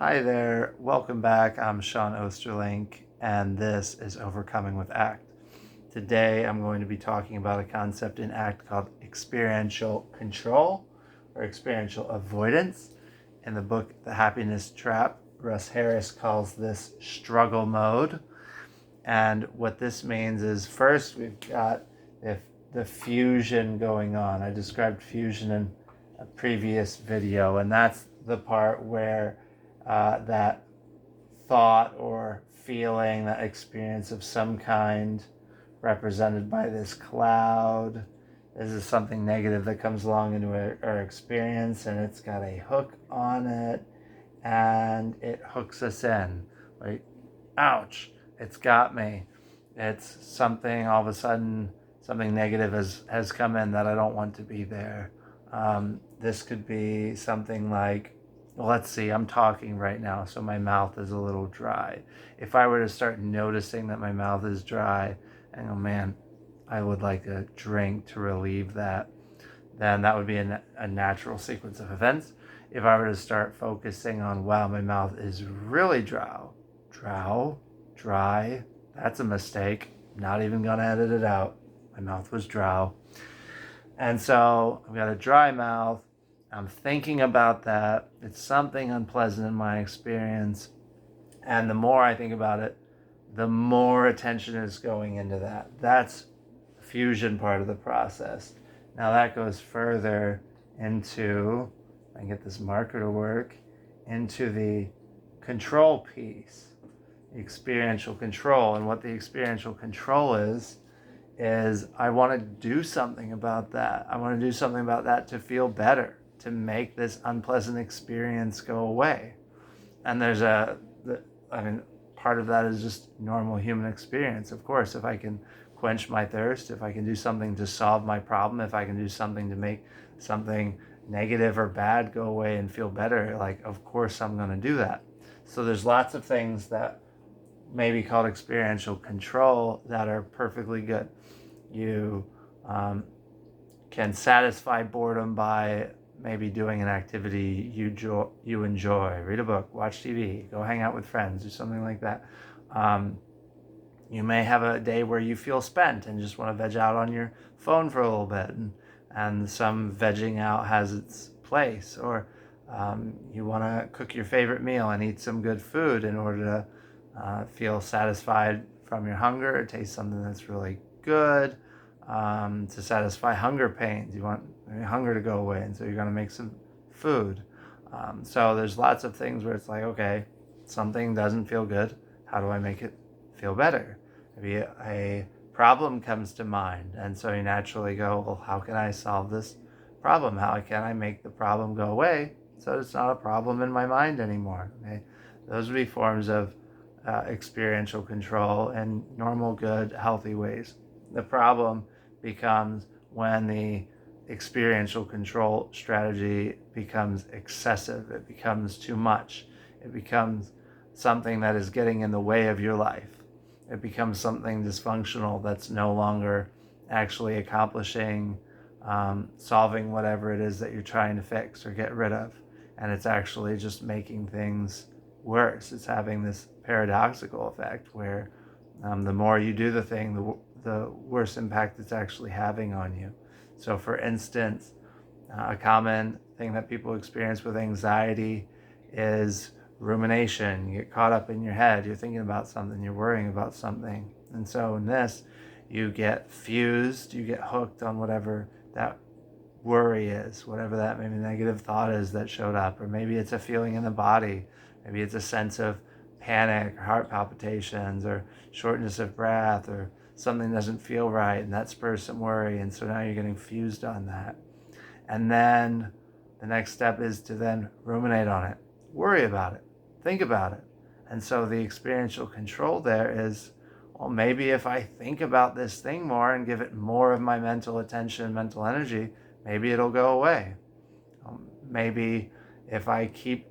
Hi there, welcome back. I'm Sean Osterlink, and this is Overcoming with ACT. Today I'm going to be talking about a concept in ACT called experiential control or experiential avoidance. In the book The Happiness Trap, Russ Harris calls this struggle mode. And what this means is first we've got the fusion going on. I described fusion in a previous video, and that's the part where that thought or feeling, that experience of some kind, represented by this cloud. This is something negative that comes along into our experience, and it's got a hook on it, and it hooks us in. Like, ouch, it's got me. It's something, all of a sudden, something negative has come in that I don't want to be there. This could be something like, well, let's see, I'm talking right now, so my mouth is a little dry. If I were to start noticing that my mouth is dry, and oh man, I would like a drink to relieve that, then that would be a natural sequence of events. If I were to start focusing on, wow, my mouth is really dry, that's a mistake. Not even gonna edit it out. My mouth was dry. And so I've got a dry mouth. I'm thinking about that. It's something unpleasant in my experience. And the more I think about it, the more attention is going into that. That's the fusion part of the process. Now that goes further into, I can get this marker to work, into the control piece, the experiential control. And what the experiential control is I want to do something about that. I want to do something about that to feel better, to make this unpleasant experience go away. And part of that is just normal human experience. Of course, if I can quench my thirst, if I can do something to solve my problem, if I can do something to make something negative or bad go away and feel better, like, of course I'm going to do that. So there's lots of things that may be called experiential control that are perfectly good. You can satisfy boredom by maybe doing an activity you enjoy. Read a book, watch TV, go hang out with friends, or something like that. You may have a day where you feel spent and just want to veg out on your phone for a little bit, and some vegging out has its place. Or you want to cook your favorite meal and eat some good food in order to feel satisfied from your hunger, or taste something that's really good. To satisfy hunger pains, you want your hunger to go away, and so you're going to make some food. So there's lots of things where it's like, okay, something doesn't feel good. How do I make it feel better? Maybe a problem comes to mind, and so you naturally go, well, how can I solve this problem? How can I make the problem go away so it's not a problem in my mind anymore? Okay? Those would be forms of experiential control in normal, good, healthy ways. The problem becomes when the experiential control strategy becomes excessive. It becomes too much. It becomes something that is getting in the way of your life. It becomes something dysfunctional that's no longer actually accomplishing, solving whatever it is that you're trying to fix or get rid of. And it's actually just making things worse. It's having this paradoxical effect where the more you do the thing, the worse impact it's actually having on you. So for instance, a common thing that people experience with anxiety is rumination. You get caught up in your head, you're thinking about something, you're worrying about something. And so in this, you get fused, you get hooked on whatever that worry is, whatever that maybe negative thought is that showed up. Or maybe it's a feeling in the body, maybe it's a sense of panic or heart palpitations or shortness of breath, or something doesn't feel right and that spurs some worry, and so now you're getting fused on that. And then the next step is to then ruminate on it, worry about it, think about it. And so the experiential control there is, well, maybe if I think about this thing more and give it more of my mental attention, mental energy, maybe it'll go away. Maybe if I keep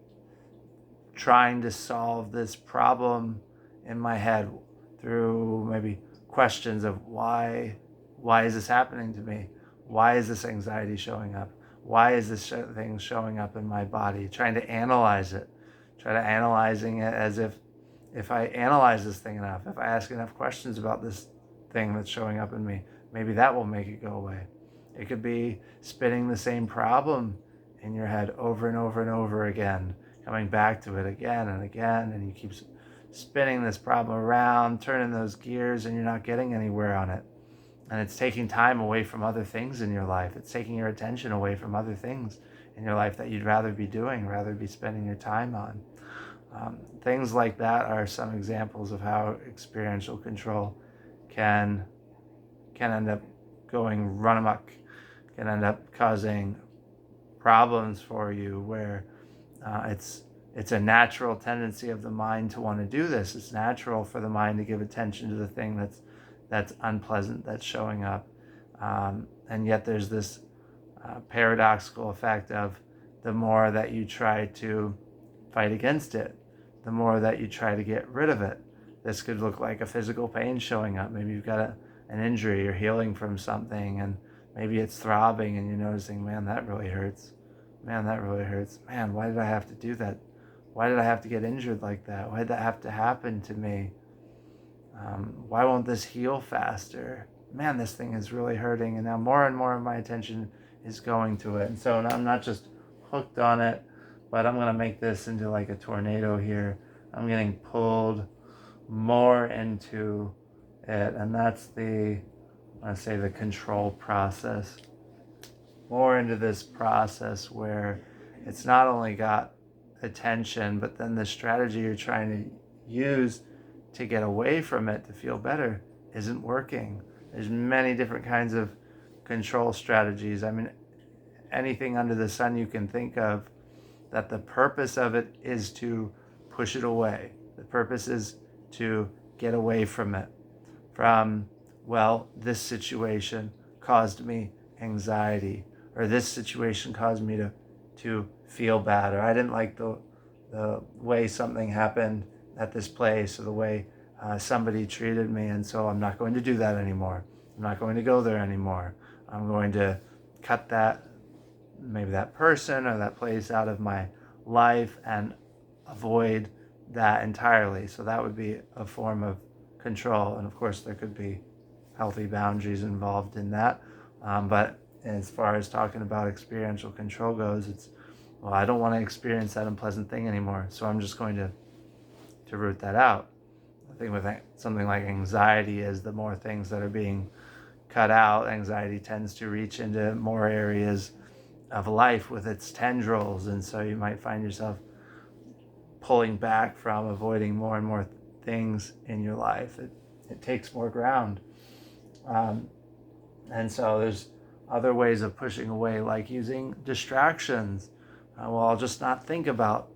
trying to solve this problem in my head through maybe questions of why is this happening to me? Why is this anxiety showing up? Why is this thing showing up in my body? Trying to analyze it, try to analyzing it as if I analyze this thing enough, if I ask enough questions about this thing that's showing up in me, maybe that will make it go away. It could be spinning the same problem in your head over and over and over again, coming back to it again and again, and you keep spinning this problem around, turning those gears, and you're not getting anywhere on it. And it's taking time away from other things in your life. It's taking your attention away from other things in your life that you'd rather be doing, rather be spending your time on. Things like that are some examples of how experiential control can end up going run amok, can end up causing problems for you where it's a natural tendency of the mind to want to do this. It's natural for the mind to give attention to the thing that's unpleasant, that's showing up. And yet there's this paradoxical effect of the more that you try to fight against it, the more that you try to get rid of it. This could look like a physical pain showing up. Maybe you've got an injury, you're healing from something, and maybe it's throbbing and you're noticing, man, that really hurts. Man, that really hurts. Man, why did I have to do that? Why did I have to get injured like that? Why did that have to happen to me? Why won't this heal faster? Man, this thing is really hurting, and now more and more of my attention is going to it. And so I'm not just hooked on it, but I'm going to make this into like a tornado here. I'm getting pulled more into it, and that's the control process. More into this process where it's not only got attention, but then the strategy you're trying to use to get away from it to feel better isn't working. There's many different kinds of control strategies. I mean, anything under the sun you can think of that the purpose of it is to push it away. The purpose is to get away from it. From, well, this situation caused me anxiety, or this situation caused me to feel bad, or I didn't like the way something happened at this place, or the way somebody treated me, and so I'm not going to do that anymore. I'm not going to go there anymore. I'm going to cut maybe that person or that place out of my life and avoid that entirely. So that would be a form of control. And of course, there could be healthy boundaries involved in that. But as far as talking about experiential control goes, it's, well, I don't want to experience that unpleasant thing anymore, so I'm just going to root that out. The thing with something like anxiety is the more things that are being cut out, anxiety tends to reach into more areas of life with its tendrils, and so you might find yourself pulling back from avoiding more and more things in your life. It takes more ground. And so there's other ways of pushing away, like using distractions. Well, I'll just not think about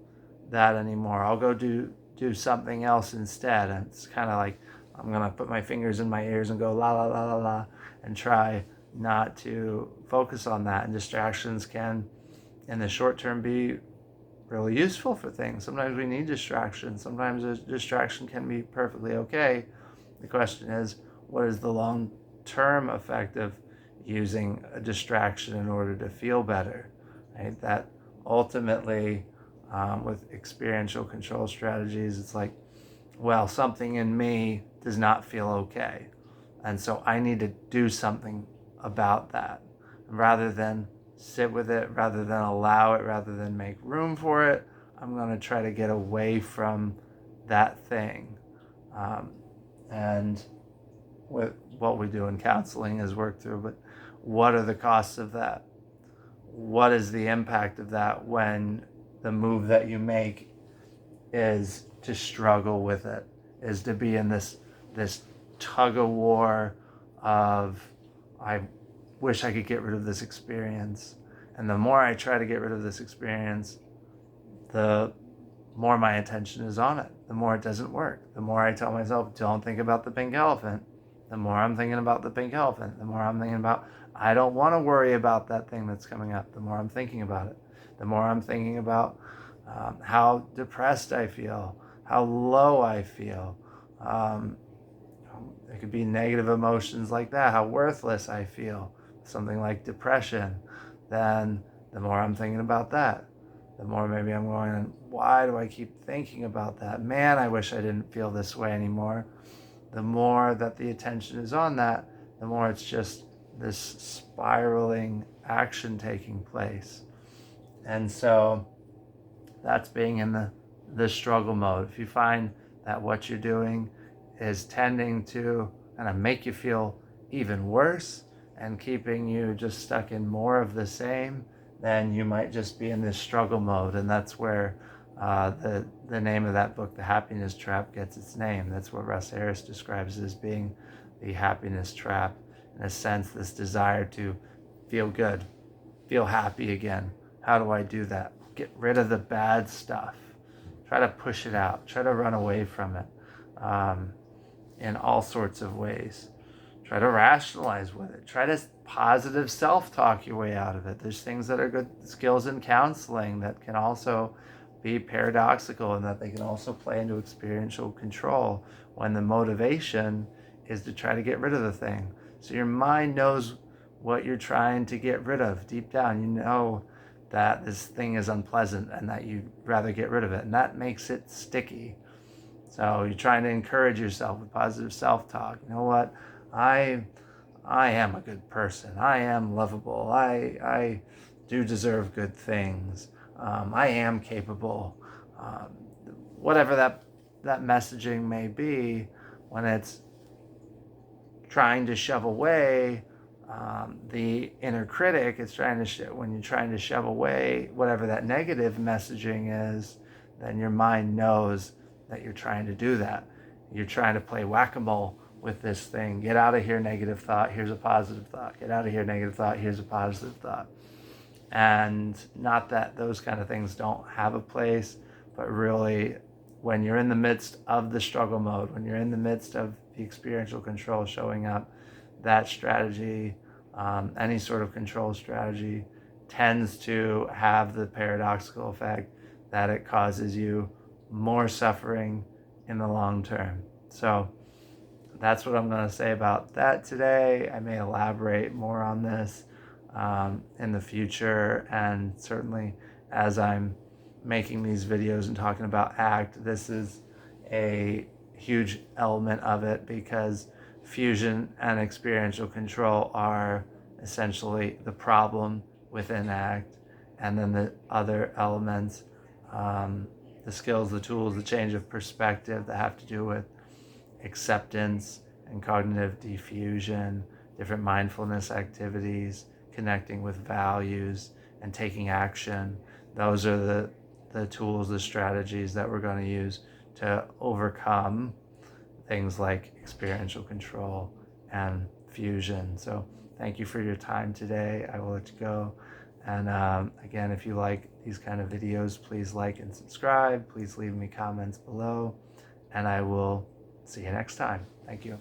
that anymore. I'll go do something else instead. And it's kind of like I'm going to put my fingers in my ears and go la la la la la and try not to focus on that. And distractions can, in the short term, be really useful for things. Sometimes we need distractions. Sometimes a distraction can be perfectly okay. The question is, what is the long-term effect of using a distraction in order to feel better? Right? That ultimately, with experiential control strategies, it's like, well, something in me does not feel okay. And so I need to do something about that. Rather than sit with it, rather than allow it, rather than make room for it, I'm going to try to get away from that thing. And with what we do in counseling is work through, but what are the costs of that? What is the impact of that when the move that you make is to struggle with it, is to be in this tug of war of, I wish I could get rid of this experience. And the more I try to get rid of this experience, the more my attention is on it, the more it doesn't work. The more I tell myself, don't think about the pink elephant, the more I'm thinking about the pink elephant. The more I'm thinking about, I don't want to worry about that thing that's coming up. The more I'm thinking about it, the more I'm thinking about how depressed I feel, how low I feel. There could be negative emotions like that, how worthless I feel, something like depression. Then the more I'm thinking about that, the more maybe I'm going, why do I keep thinking about that? Man, I wish I didn't feel this way anymore. The more that the attention is on that, the more it's just this spiraling action taking place. And so that's being in the struggle mode. If you find that what you're doing is tending to kind of make you feel even worse and keeping you just stuck in more of the same, then you might just be in this struggle mode. And that's where the name of that book, The Happiness Trap, gets its name. That's what Russ Harris describes as being the happiness trap. In a sense, this desire to feel good, feel happy again. How do I do that? Get rid of the bad stuff. Try to push it out. Try to run away from it in all sorts of ways. Try to rationalize with it. Try to positive self-talk your way out of it. There's things that are good skills in counseling that can also be paradoxical, and that they can also play into experiential control when the motivation is to try to get rid of the thing. So your mind knows what you're trying to get rid of. Deep down, you know that this thing is unpleasant and that you'd rather get rid of it. And that makes it sticky. So you're trying to encourage yourself with positive self-talk. You know what? I am a good person. I am lovable. I do deserve good things. I am capable. Whatever that messaging may be, when it's trying to shove away the inner critic, it's trying to when you're trying to shove away whatever that negative messaging is, then your mind knows that you're trying to do that. You're trying to play whack-a-mole with this thing. Get out of here, negative thought. Here's a positive thought. Get out of here, negative thought. Here's a positive thought. And not that those kind of things don't have a place, but really when you're in the midst of the struggle mode, when you're in the midst of the experiential control showing up, that strategy, any sort of control strategy, tends to have the paradoxical effect that it causes you more suffering in the long term. So that's what I'm going to say about that today. I may elaborate more on this in the future, and certainly as I'm making these videos and talking about ACT, this is a huge element of it, because fusion and experiential control are essentially the problem within ACT, and then the other elements, the skills, the tools, the change of perspective that have to do with acceptance and cognitive diffusion, different mindfulness activities, connecting with values and taking action. Those are the tools, the strategies that we're going to use to overcome things like experiential control and fusion. So thank you for your time today. I will let you go. And again, if you like these kind of videos, please like and subscribe. Please leave me comments below, and I will see you next time. Thank you.